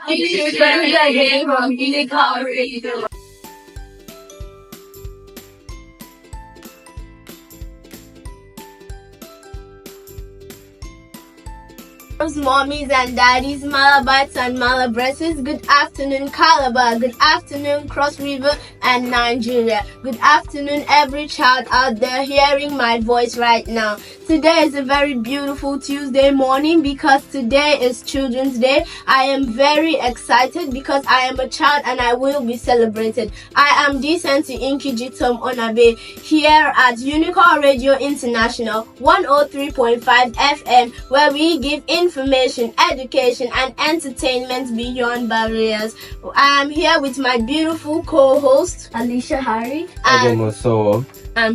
From UNICAL Radio. Mommies and daddies, Malabites and Malabresses, good afternoon Calabar, good afternoon Cross River and Nigeria, good afternoon every child out there hearing my voice right now. Today is a very beautiful Tuesday morning because today is Children's Day. I am very excited because I am a child and I will be celebrated. I am Decenti Inkijitom Onabe here at UNICAL Radio International 103.5 FM, where we give information, education and entertainment beyond barriers. I am here with my beautiful co-host Alicia Harry and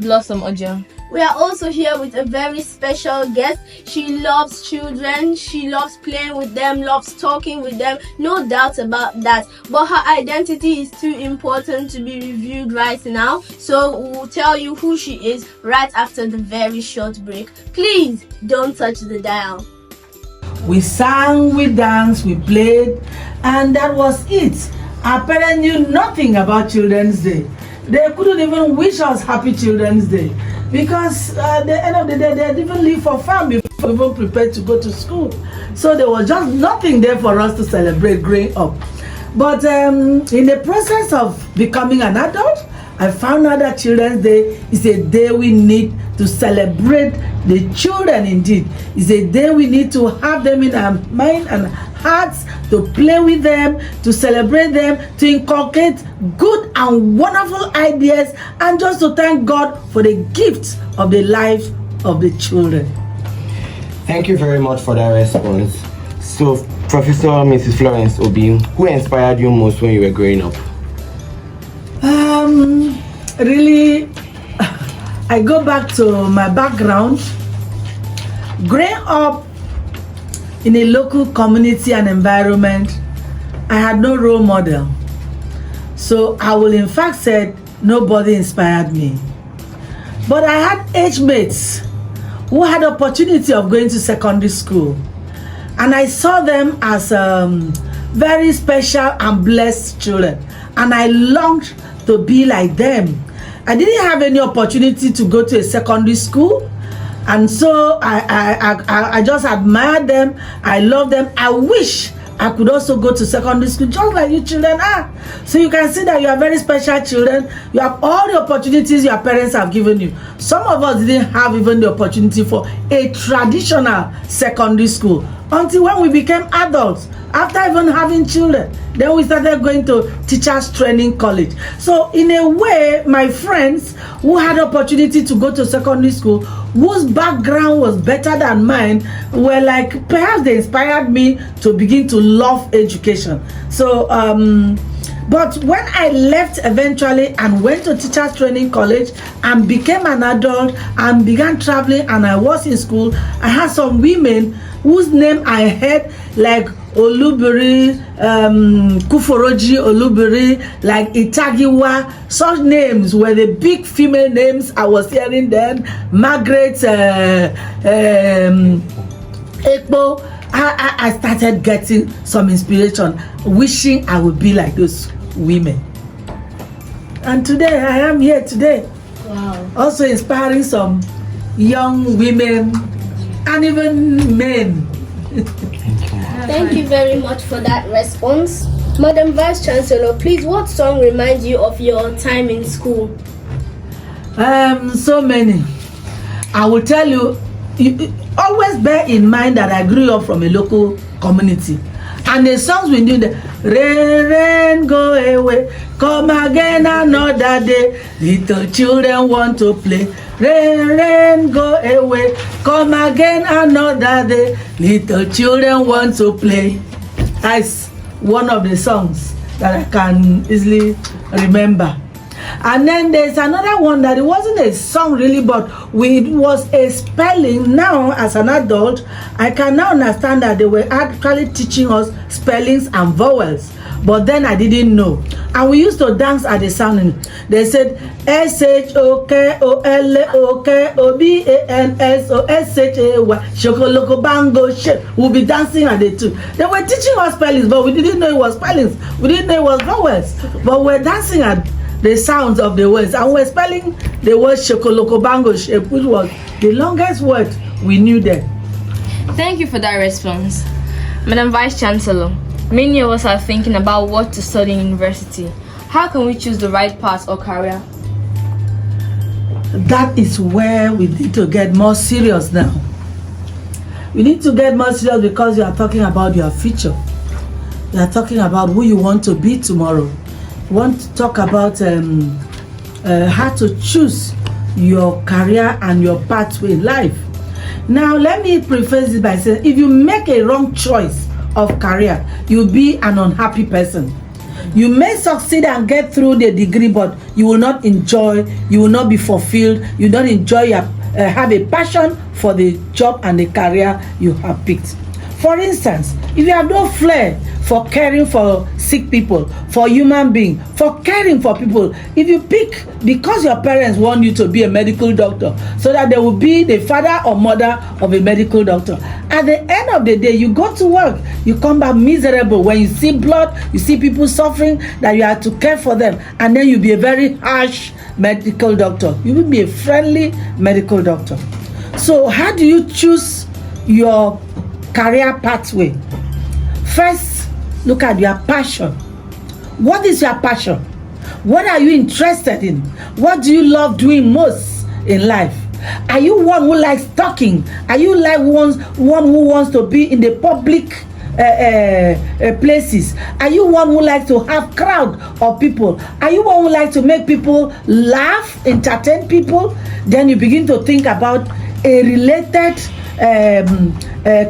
Blossom Ojo. We are also here with a very special guest. She loves children, she loves playing with them, loves talking with them, no doubt about that. But her identity is too important to be reviewed right now, so we'll tell you who she is right after the very short break. Please don't touch the dial. We sang, we danced, we played, and that was it. Our parents knew nothing about Children's Day. They couldn't even wish us Happy Children's Day because at the end of the day, they didn't even leave for farm before we even prepared to go to school. So there was just nothing there for us to celebrate growing up. But in the process of becoming an adult, I found out that Children's Day is a day we need to celebrate the children indeed. It's a day we need to have them in our mind and hearts, to play with them, to celebrate them, to inculcate good and wonderful ideas, and just to thank God for the gift of the life of the children. Thank you very much for that response. So, Professor Mrs. Florence Obi, who inspired you most when you were growing up? Really, I go back to my background. Growing up in a local community and environment, I had no role model. So I will in fact say nobody inspired me. But I had age mates who had opportunity of going to secondary school. And I saw them as very special and blessed children. And I longed to be like them. I didn't have any opportunity to go to a secondary school, and so I just admired them. I love them. I wish I could also go to secondary school just like you children are. So you can see that you are very special children. You have all the opportunities your parents have given you. Some of us didn't have even the opportunity for a traditional secondary school until when we became adults. After even having children, then we started going to teachers training college. So in a way, my friends who had opportunity to go to secondary school, whose background was better than mine, were like, perhaps they inspired me to begin to love education. So but when I left eventually and went to teachers training college and became an adult and began traveling and I was in school, I had some women whose name I heard, like Olubiri, Kuforoji Olubiri, like Itagiwa. Such names were the big female names I was hearing then. Margaret Ekpo. I started getting some inspiration, wishing I would be like those women. And today I am here today. Wow. Also inspiring some young women and even men. Thank you very much for that response. Madam Vice Chancellor, please, what song reminds you of your time in school? So many. I will tell you, always bear in mind that I grew up from a local community. And the songs we knew, the rain, rain, go away, come again another day, little children want to play. Rain, rain, go away, come again another day, little children want to play. That's one of the songs that I can easily remember. And then there's another one that it wasn't a song really, but it was a spelling. Now as an adult, I can now understand that they were actually teaching us spellings and vowels, but then I didn't know. And we used to dance at the sounding. They said SHOKOLOKOBANSOSHAY Shokoloko Bango shit. We'll be dancing at the two. They were teaching us spellings, but we didn't know it was spellings. We didn't know it was vowels. But we're dancing at the sounds of the words. And we're spelling the word Shokoloko Bango shape, which was the longest word we knew then. Thank you for that response. Madam Vice Chancellor, many of us are thinking about what to study in university. How can we choose the right path or career? That is where we need to get more serious now. We need to get more serious because you are talking about your future. You are talking about who you want to be tomorrow. You want to talk about how to choose your career and your pathway in life. Now, let me preface it by saying, if you make a wrong choice of career, you'll be an unhappy person. You may succeed and get through the degree, but you will not enjoy, you will not be fulfilled, you don't enjoy, have a passion for the job and the career you have picked. For instance, if you have no flair for caring for sick people, for human beings, for caring for people, if you pick because your parents want you to be a medical doctor so that they will be the father or mother of a medical doctor, at the end of the day, you go to work, you come back miserable. When you see blood, you see people suffering, that you have to care for them, and then you'll be a very harsh medical doctor. You will be a friendly medical doctor. So how do you choose your career pathway? First, look at your passion. What is your passion? What are you interested in? What do you love doing most in life? Are you one who likes talking? Are you like one who wants to be in the public places? Are you one who likes to have crowd of people? Are you one who likes to make people laugh, entertain people? Then you begin to think about a related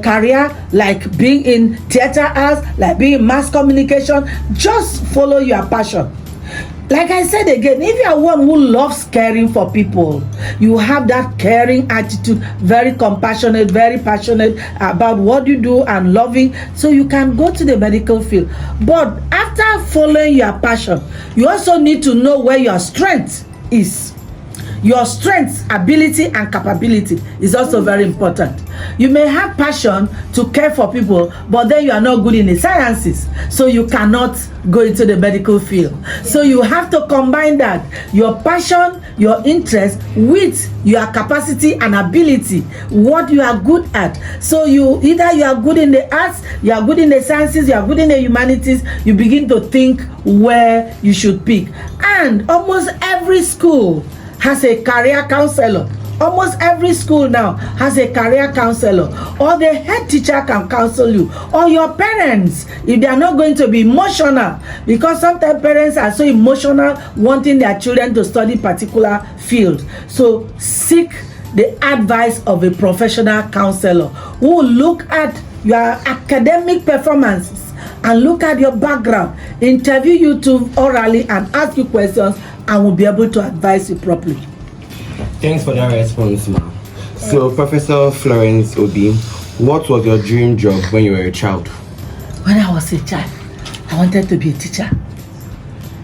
career, like being in theater arts, like being in mass communication. Just follow your passion. Like I said again, if you are one who loves caring for people, you have that caring attitude, very compassionate, very passionate about what you do and loving, so you can go to the medical field. But after following your passion, you also need to know where your strength is. Your strength, ability, and capability is also very important. You may have passion to care for people, but then you are not good in the sciences, so you cannot go into the medical field. So you have to combine that, your passion, your interest, with your capacity and ability, what you are good at. So you are good in the arts, you are good in the sciences, you are good in the humanities. You begin to think where you should pick. And almost every school has a career counselor. Almost every school now has a career counselor, or the head teacher can counsel you, or your parents, if they are not going to be emotional, because sometimes parents are so emotional wanting their children to study particular field. So seek the advice of a professional counselor who will look at your academic performances and look at your background, interview you to orally and ask you questions, and will be able to advise you properly. Thanks for that response, ma'am. So, Professor Florence Obi, what was your dream job when you were a child? When I was a child, I wanted to be a teacher.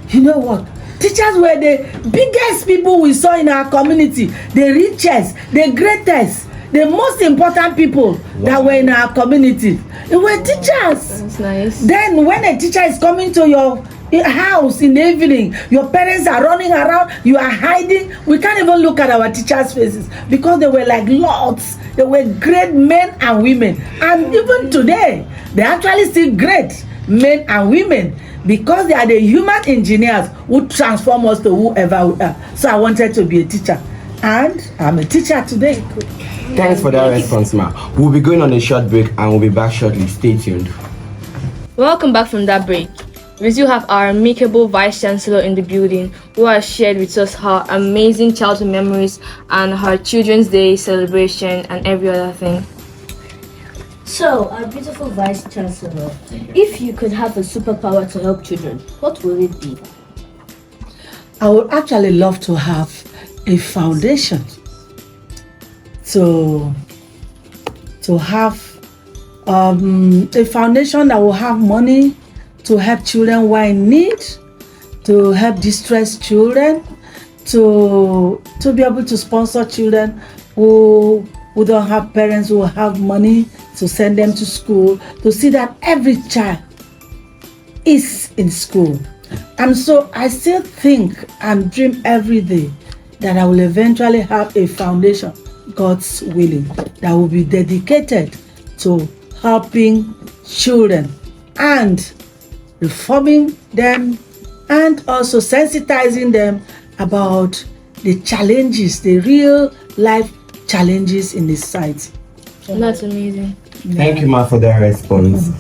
You know what? Teachers were the biggest people we saw in our community, the richest, the greatest, the most important people that were in our community. They were teachers. That's nice. Then when a teacher is coming to your house in the evening, your parents are running around, you are hiding. We can't even look at our teachers' faces because they were like lords. They were great men and women. And even today, they actually still great men and women because they are the human engineers who transform us to whoever we are. So I wanted to be a teacher, and I'm a teacher today. Thanks for that response, ma'am. We'll be going on a short break and we'll be back shortly. Stay tuned. Welcome back from that break. We still have our amicable Vice Chancellor in the building, who has shared with us her amazing childhood memories and her Children's Day celebration and every other thing. So, our beautiful Vice Chancellor, if you could have a superpower to help children, what will it be? I would actually love to have a foundation to have a foundation that will have money to help children who are in need, to help distressed children, to be able to sponsor children who don't have parents who have money to send them to school, to see that every child is in school. And so I still think and dream every day that I will eventually have a foundation, God's willing, that will be dedicated to helping children and reforming them and also sensitizing them about the challenges, the real life challenges in the society. That's amazing. Thank you, Ma, for that response.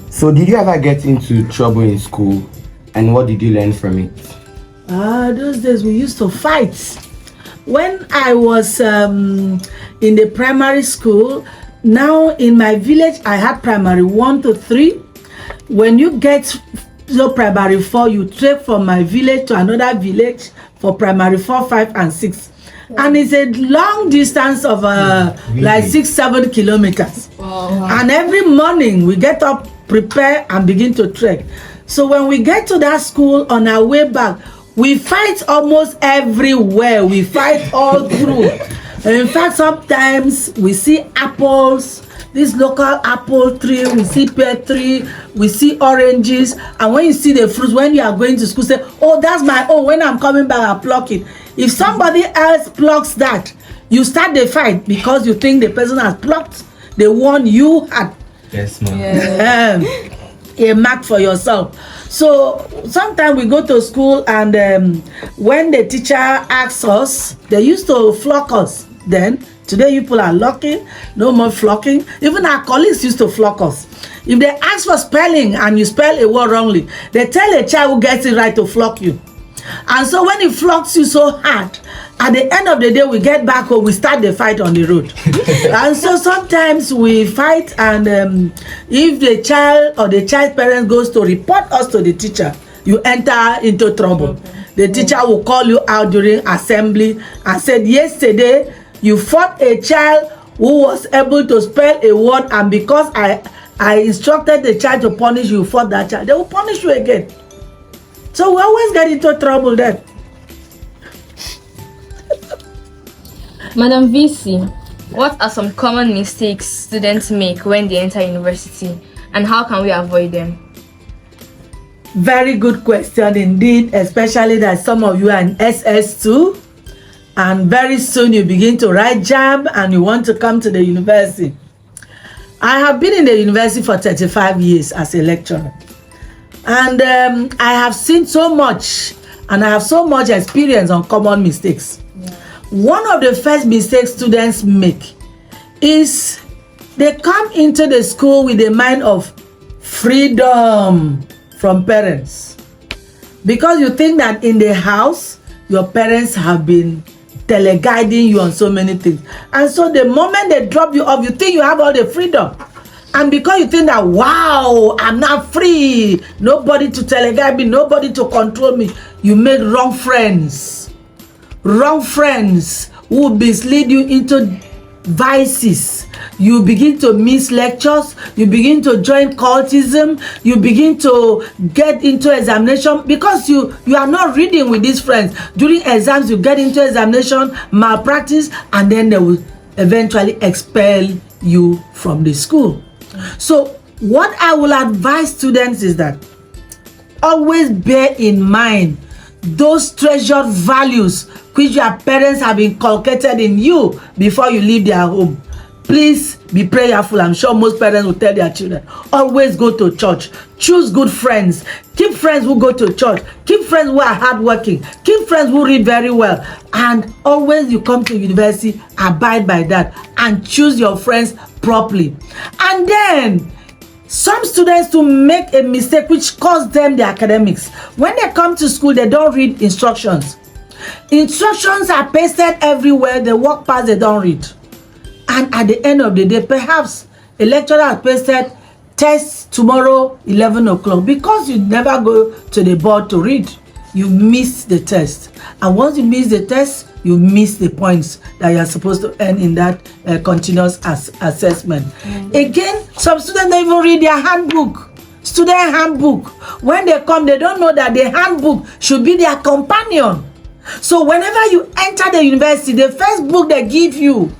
So, did you ever get into trouble in school, and what did you learn from it? Those days we used to fight. When I was in the primary school, now in my village, I had primary 1 to 3. When you get primary 4, you trek from my village to another village for primary 4, 5, and 6. And it's a long distance of like 6-7 kilometers. Wow. And every morning we get up, prepare, and begin to trek. So when we get to that school on our way back, we fight almost everywhere. We fight all through. In fact, sometimes we see apples, this local apple tree, we see pear tree, we see oranges, and when you see the fruits, when you are going to school, say, oh, that's my own. When I'm coming back, I'll pluck it. If somebody else plucks that, you start the fight because you think the person has plucked the one you had. Yes, ma'am. A mark for yourself. So sometimes we go to school, and when the teacher asks us, they used to flock us then. Today people are locking, no more flocking. Even our colleagues used to flock us. If they ask for spelling and you spell a word wrongly, they tell a child who gets it right to flock you. And so when he flocks you so hard, at the end of the day, we get back home, we start the fight on the road. And so sometimes we fight, and if the child or the child's parent goes to report us to the teacher, you enter into trouble. The teacher will call you out during assembly and said, yesterday you fought a child who was able to spell a word, and because I instructed the child to punish you, fought that child, they will punish you again. So we always get into trouble then. Madam VC, what are some common mistakes students make when they enter university, and how can we avoid them? Very good question indeed, especially that some of you are in SS2, and very soon you begin to write JAMB and you want to come to the university. I have been in the university for 35 years as a lecturer, and I have seen so much, and I have so much experience on common mistakes. One of the first mistakes students make is they come into the school with a mind of freedom from parents, because you think that in the house your parents have been teleguiding you on so many things, and so the moment they drop you off, you think you have all the freedom, and because you think that, wow, I'm not free, nobody to teleguide me, nobody to control me, you make wrong friends who will mislead you into vices. You begin to miss lectures, you begin to join cultism, you begin to get into examination because you are not reading with these friends. During exams, you get into examination, malpractice, and then they will eventually expel you from the school. So what I will advise students is that always bear in mind those treasured values which your parents have inculcated in you before you leave their home. Please be prayerful. I'm sure most parents will tell their children, always go to church, choose good friends, keep friends who go to church, keep friends who are hardworking, keep friends who read very well, and always you come to university, abide by that and choose your friends properly. And then some students to make a mistake which costs them the academics. When they come to school, they don't read instructions. Instructions are pasted everywhere. They walk past, they don't read. And at the end of the day, perhaps a lecturer has pasted test tomorrow 11 o'clock. Because you never go to the board to read, you miss the test. And once you miss the test, you miss the points that you are supposed to earn in that continuous assessment. Again, some students don't even read their handbook. student handbook. When they come, they don't know that the handbook should be their companion. So whenever you enter the university, the first book they give you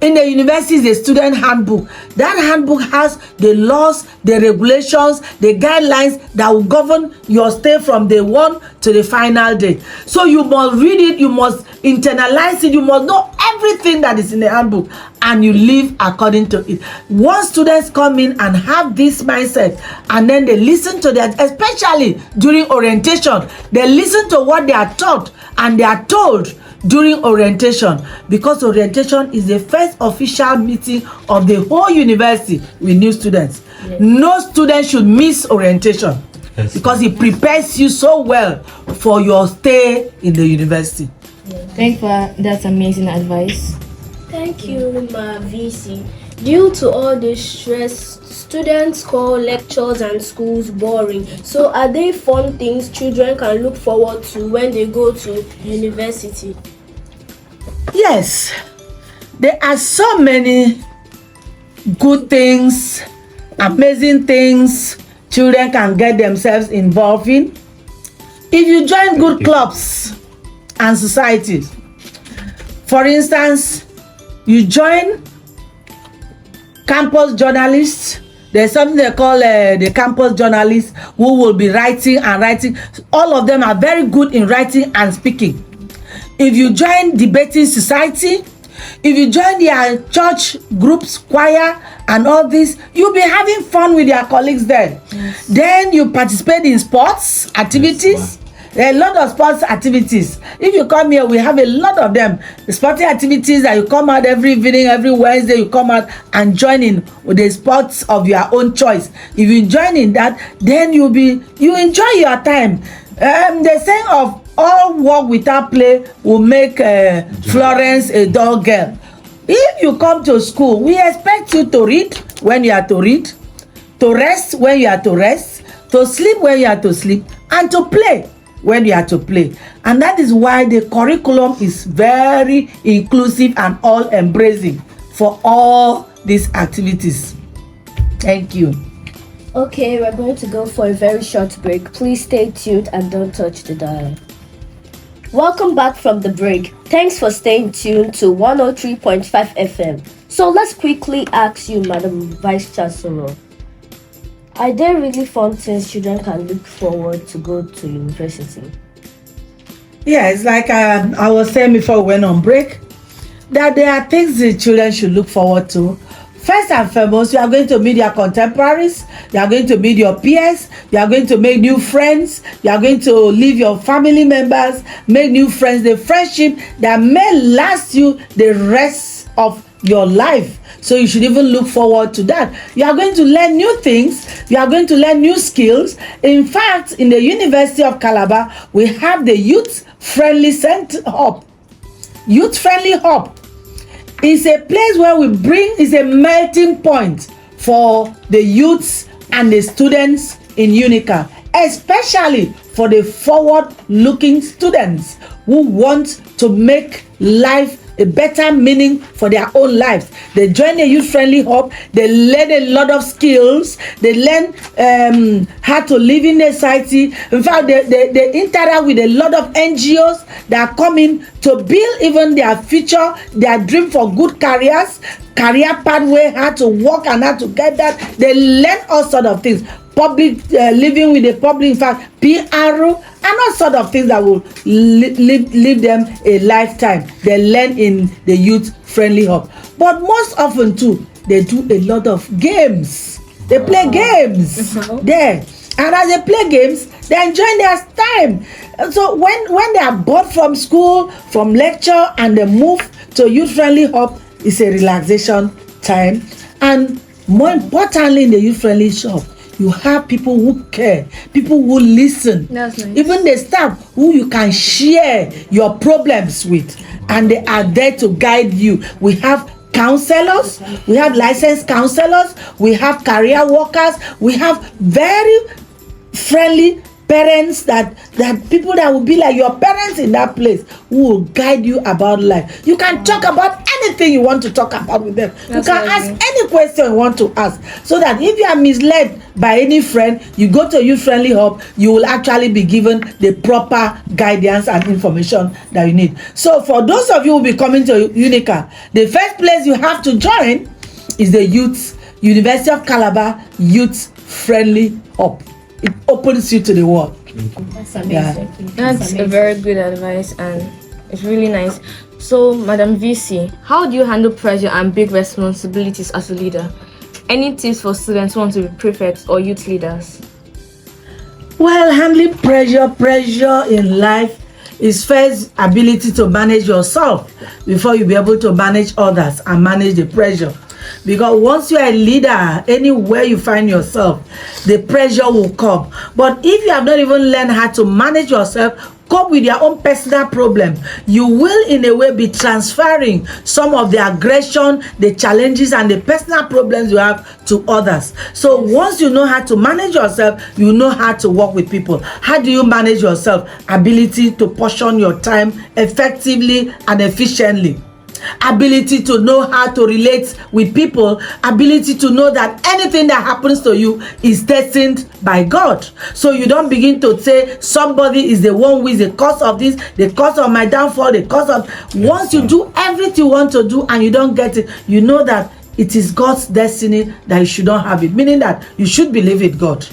in the university is the student handbook. That handbook has the laws, the regulations, the guidelines that will govern your stay from day one to the final day. So you must read it, you must internalize it, you must know everything that is in the handbook, and you live according to it. Once students come in and have this mindset, and then they listen to that, especially during orientation, they listen to what they are taught and they are told during orientation, because orientation is the first official meeting of the whole university with new students. Yes. No student should miss orientation, yes, because it prepares you so well for your stay in the university. Yes. Thank you for that amazing advice. Thank you, Ma VC. Due to all the stress, students call lectures and schools boring. So are they fun things children can look forward to when they go to university? Yes, there are so many good things, amazing things children can get themselves involved in if you join good clubs and societies. For instance, you join campus journalists. There's something they call the campus journalists, who will be writing and writing. All of them are very good in writing and speaking. If you join debating society, if you join their church groups, choir and all this, you'll be having fun with your colleagues there. Yes. Then you participate in sports activities. Yes, there are a lot of sports activities. If you come here, we have a lot of them. The sporting activities that you come out every evening, every Wednesday, you come out and join in with the sports of your own choice. If you join in that, then you enjoy your time. The saying of all work without play will make Florence a dull girl. If you come to school, we expect you to read when you are to read, to rest when you are to rest, to sleep when you are to sleep, and to play when you are to play. And that is why the curriculum is very inclusive and all-embracing for all these activities. Thank you. Okay, we're going to go for a very short break. Please stay tuned and don't touch the dial. Welcome back from the break. Thanks for staying tuned to 103.5 FM. So let's quickly ask you, Madam Vice Chancellor, are there really fun things children can look forward to go to university? Yeah, it's like I was saying before we went on break, that there are things the children should look forward to. First and foremost, you are going to meet your contemporaries, you are going to meet your peers, you are going to make new friends, you are going to leave your family members, make new friends, the friendship that may last you the rest of your life. So you should even look forward to that. You are going to learn new things, you are going to learn new skills. In fact, in the University of Calabar, we have the Youth Friendly Hub. Youth Friendly Hub is a place where we bring, is a melting point for the youths and the students in UNICAL, especially for the forward-looking students who want to make life a better meaning for their own lives. They join a youth-friendly hub, they learn a lot of skills, they learn how to live in the society. In fact, they interact with a lot of NGOs that are coming to build even their future, their dream for good careers, career pathway, how to work and how to get that. They learn all sorts of things. Public living with the public, in fact, PRO, and all sort of things that will live them a lifetime. They learn in the youth-friendly hub. But most often too, they do a lot of games. They play games there. And as they play games, they enjoy their time. So when they are bored from school, from lecture, and they move to youth-friendly hub, it's a relaxation time. And more importantly, in the youth-friendly hub, you have people who care, people who listen. That's nice. Even the staff who you can share your problems with, and they are there to guide you. We have counselors, we have licensed counselors, we have career workers, we have very friendly parents that people that will be like your parents in that place, who will guide you about life. You can talk about anything you want to talk about with them. You can ask any question you want to ask, so that if you are misled by any friend, you go to Youth Friendly Hub, you will actually be given the proper guidance and information that you need. So for those of you who will be coming to UNICAL, the first place you have to join is the University of Calabar Youth Friendly Hub. It opens you to the world. That's amazing. Yeah. That's a very good advice, and it's really nice. So, Madam VC, how do you handle pressure and big responsibilities as a leader? Any tips for students who want to be prefects or youth leaders? Well, handling pressure in life is first ability to manage yourself before you be able to manage others and manage the pressure. Because once you are a leader, anywhere you find yourself, the pressure will come. But if you have not even learned how to manage yourself, cope with your own personal problem, you will in a way be transferring some of the aggression, the challenges, and the personal problems you have to others. So once you know how to manage yourself, you know how to work with people. How do you manage yourself? Ability to portion your time effectively and efficiently. Ability to know how to relate with people, ability to know that anything that happens to you is destined by God. So you don't begin to say somebody is the one who is the cause of this, the cause of my downfall, the cause of... Once you do everything you want to do and you don't get it, you know that it is God's destiny that you should not have it, meaning that you should believe in God.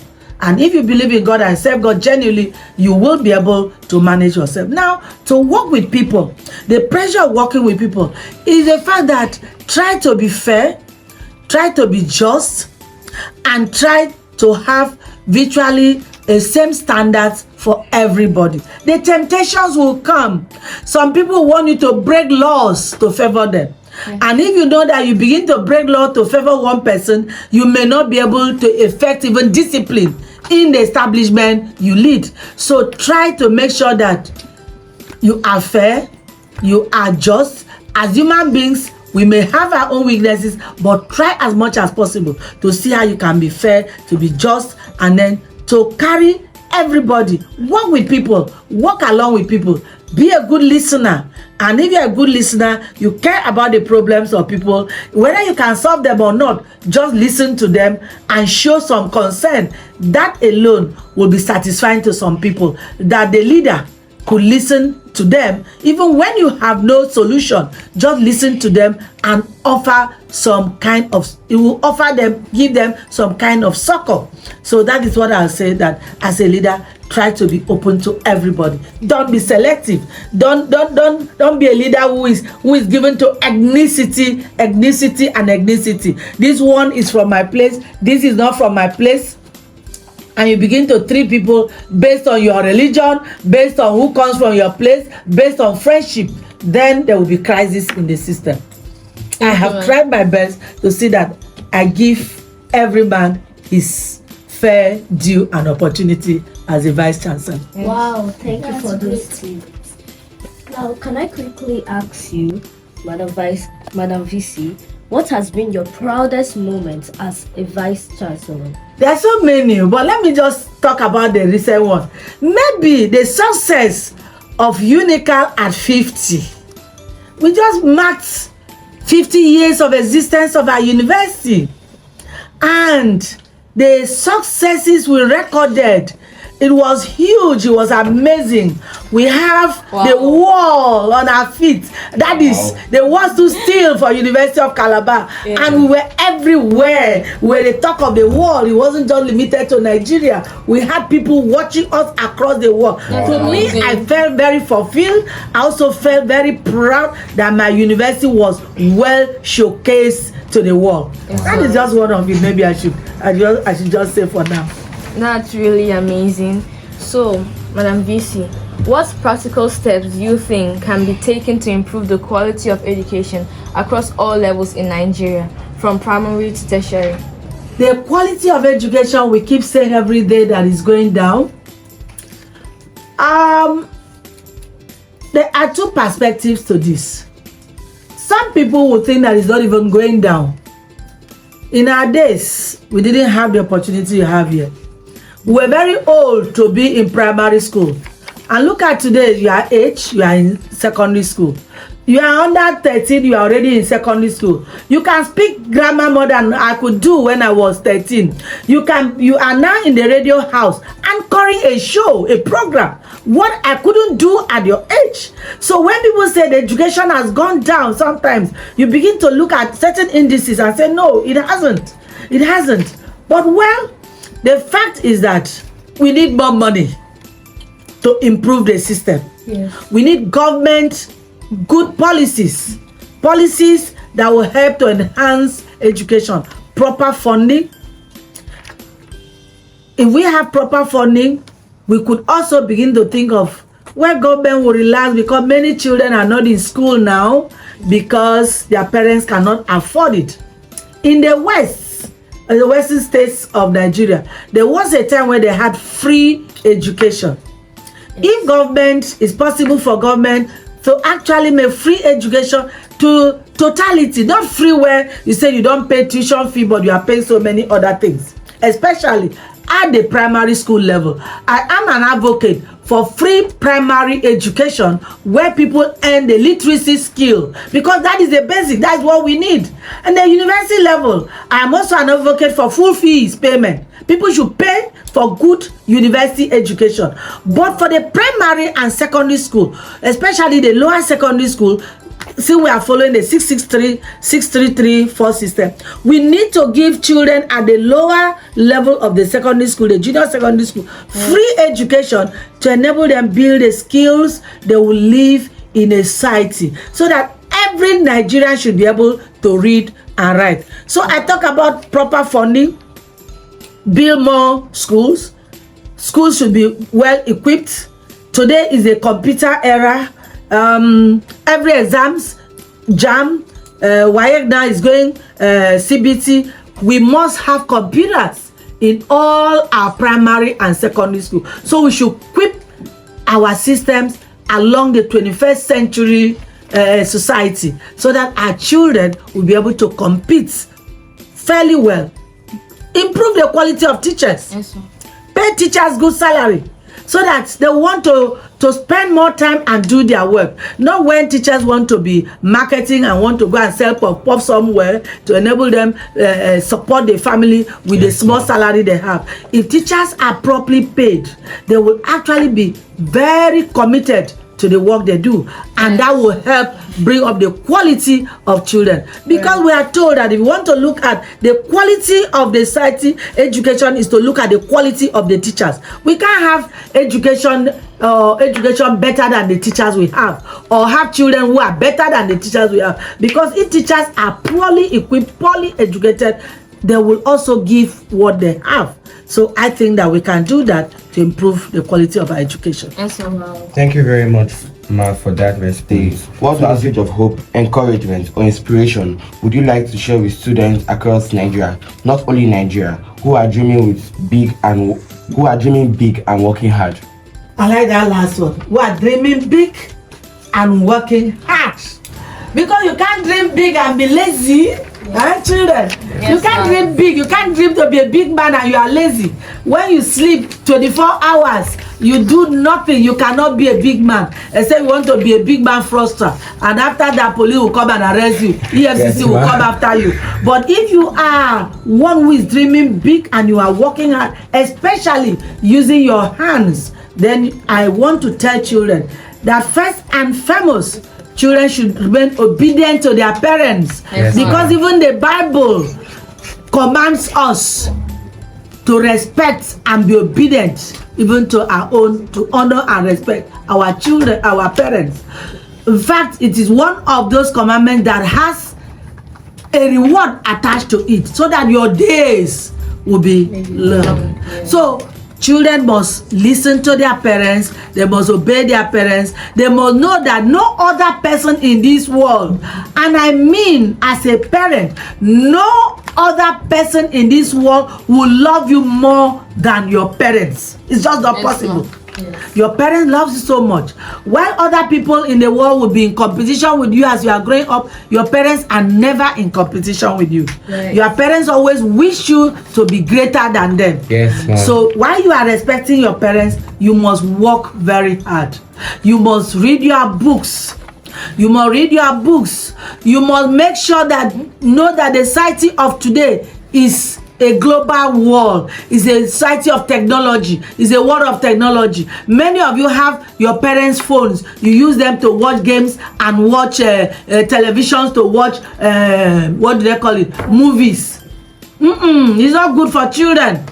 And if you believe in God and serve God genuinely, you will be able to manage yourself. Now, to work with people, the pressure of working with people is the fact that try to be fair, try to be just, and try to have virtually the same standards for everybody. The temptations will come. Some people want you to break laws to favor them. And if you know that you begin to break law to favor one person, you may not be able to effect even discipline in the establishment you lead. So try to make sure that you are fair, you are just. As human beings, we may have our own weaknesses, but try as much as possible to see how you can be fair, to be just, and then to carry everybody. Work with people, work along with people. Be a good listener. And if you're a good listener, you care about the problems of people, whether you can solve them or not, just listen to them and show some concern. That alone will be satisfying to some people, that the leader could listen to them. Even when you have no solution, just listen to them and offer some kind of, it will offer them, give them some kind of succor. So that is what I'll say, that as a leader, try to be open to everybody. Don't be selective. Don't be a leader who is given to ethnicity. This one is from my place, this is not from my place. And you begin to treat people based on your religion, based on who comes from your place, based on friendship, then there will be crisis in the system. I have tried my best to see that I give every man his fair due and opportunity as a vice chancellor. Wow, thank you for those tips. Now, can I quickly ask you, Madam VC, what has been your proudest moment as a vice chancellor? There are so many, but let me just talk about the recent one. Maybe the success of UNICAL at 50. We just marked 50 years of existence of our university, and the successes we recorded, it was huge, it was amazing. We have the wall on our feet. That is the walls to steal for University of Calabar. And we were everywhere. We were the talk of the world. It wasn't just limited to Nigeria. We had people watching us across the world. To me, I felt very fulfilled. I also felt very proud that my university was well showcased to the world. That is just one of it. Maybe I should just say for now. That's really amazing. So, Madam VC, what practical steps do you think can be taken to improve the quality of education across all levels in Nigeria, from primary to tertiary? The quality of education, we keep saying every day that is going down. There are two perspectives to this. Some people will think that it's not even going down. In our days, we didn't have the opportunity you have here. We were very old to be in primary school. And look at today, you are 8, you are in secondary school. You are under 13, you are already in secondary school. You can speak grammar more than I could do when I was 13. You are now in the radio house anchoring a show, a program, what I couldn't do at your age. So when people say the education has gone down, sometimes you begin to look at certain indices and say, no, it hasn't. It hasn't. But well, the fact is that we need more money to improve the system. Yes. We need government good policies that will help to enhance education, proper funding. If we have proper funding, we could also begin to think of where government will relax, because many children are not in school now because their parents cannot afford it. In the western states of Nigeria, there was a time where they had free education. If government, it's possible for government to actually make free education to totality, not free where you say you don't pay tuition fee but you are paying so many other things, especially at the primary school level. I am an advocate for free primary education where people earn the literacy skill, because that is the basic, that's what we need. And the university level, I am also an advocate for full fees payment. People should pay for good university education. But for the primary and secondary school, especially the lower secondary school, see, we are following the 633 system. We need to give children at the lower level of the secondary school, the junior secondary school, free education to enable them build the skills they will live in a society, so that every Nigerian should be able to read and write. So I talk about proper funding, build more schools. Schools should be well equipped. Today is a computer era. Every exams, JAM, WAEC now is going CBT. We must have computers in all our primary and secondary school. So we should equip our systems along the 21st century society, so that our children will be able to compete fairly well. Improve the quality of teachers. Yes, sir. Pay teachers good salary, so that they want to spend more time and do their work. Not when teachers want to be marketing and want to go and sell pop somewhere to enable them support the family with the small salary they have. If teachers are properly paid, they will actually be very committed to the work they do, and that will help bring up the quality of children. Because we are told that if you want to look at the quality of the society, education is to look at the quality of the teachers. We can't have education better than the teachers we have, or have children who are better than the teachers we have. Because if teachers are poorly equipped, poorly educated, they will also give what they have. So I think that we can do that to improve the quality of our education. Yes, sir. Thank you very much, Ma, for that response. What message of hope, encouragement, or inspiration would you like to share with students across Nigeria, not only Nigeria, who are dreaming big and working hard? I like that last one. Who are dreaming big and working hard. Because you can't dream big and be lazy. Children, yes, you can't dream big. You can't dream to be a big man and you are lazy. When you sleep 24 hours, you do nothing. You cannot be a big man. Except you want to be a big man fraudster. And after that, police will come and arrest you. EFCC will come after you. But if you are one who is dreaming big and you are working hard, especially using your hands, then I want to tell children that first and foremost, children should remain obedient to their parents. Yes, because even the Bible commands us to respect and be obedient even to our own, to honor and respect our children, our parents. In fact, it is one of those commandments that has a reward attached to it, so that your days will be long. So children must listen to their parents. They must obey their parents. They must know that no other person in this world, and I mean as a parent, no other person in this world will love you more than your parents. It's just not possible. Yes. Your parents love you so much. While other people in the world will be in competition with you as you are growing up, your parents are never in competition with you. Right. Your parents always wish you to be greater than them. Yes, ma'am. So while you are respecting your parents, you must work very hard. You must read your books. You must read your books. You must make sure that know that the society of today is a global world, is a society of technology, is a world of technology. Many of you have your parents' phones. You use them to watch games and watch televisions, to watch what do they call it, movies. It's not good for children.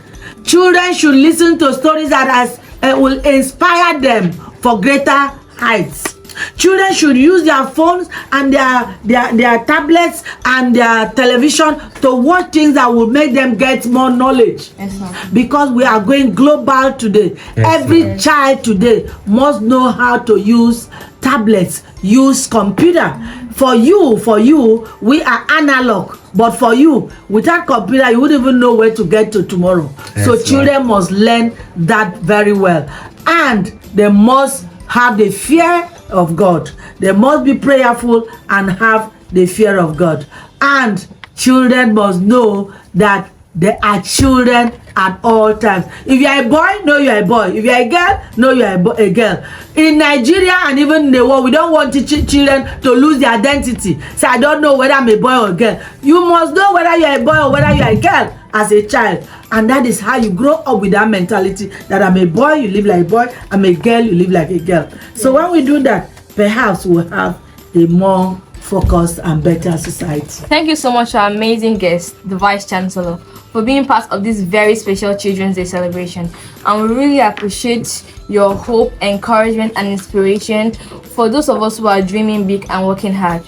Children should listen to stories that will inspire them for greater heights. Children should use their phones and their tablets and their television to watch things that will make them get more knowledge. Yes, because we are going global today. Yes, every child today must know how to use tablets, use computer. For you, we are analog. But for you, without computer, you wouldn't even know where to get to tomorrow. Yes, so children must learn that very well. And they must have the fear of God. They must be prayerful and have the fear of God. And children must know that they are children at all times. If you are a boy, know you are a boy. If you are a girl, know you are a girl. In Nigeria and even in the world, we don't want children to lose their identity. So I don't know whether I'm a boy or a girl. You must know whether you are a boy or whether you are a girl as a child. And that is how you grow up with that mentality that I'm a boy, you live like a boy. I'm a girl, you live like a girl. So when we do that, perhaps we'll have a more focused and better society. Thank you so much, our amazing guest, the Vice Chancellor, for being part of this very special Children's Day celebration. And we really appreciate your hope, encouragement, and inspiration for those of us who are dreaming big and working hard.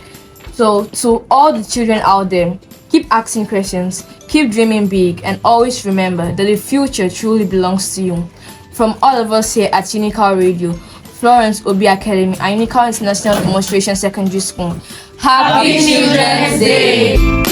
So to all the children out there, keep asking questions, keep dreaming big, and always remember that the future truly belongs to you. From all of us here at UNICAL Radio, Florence Obi Academy, and UNICAL International Demonstration Secondary School, Happy Children's Day!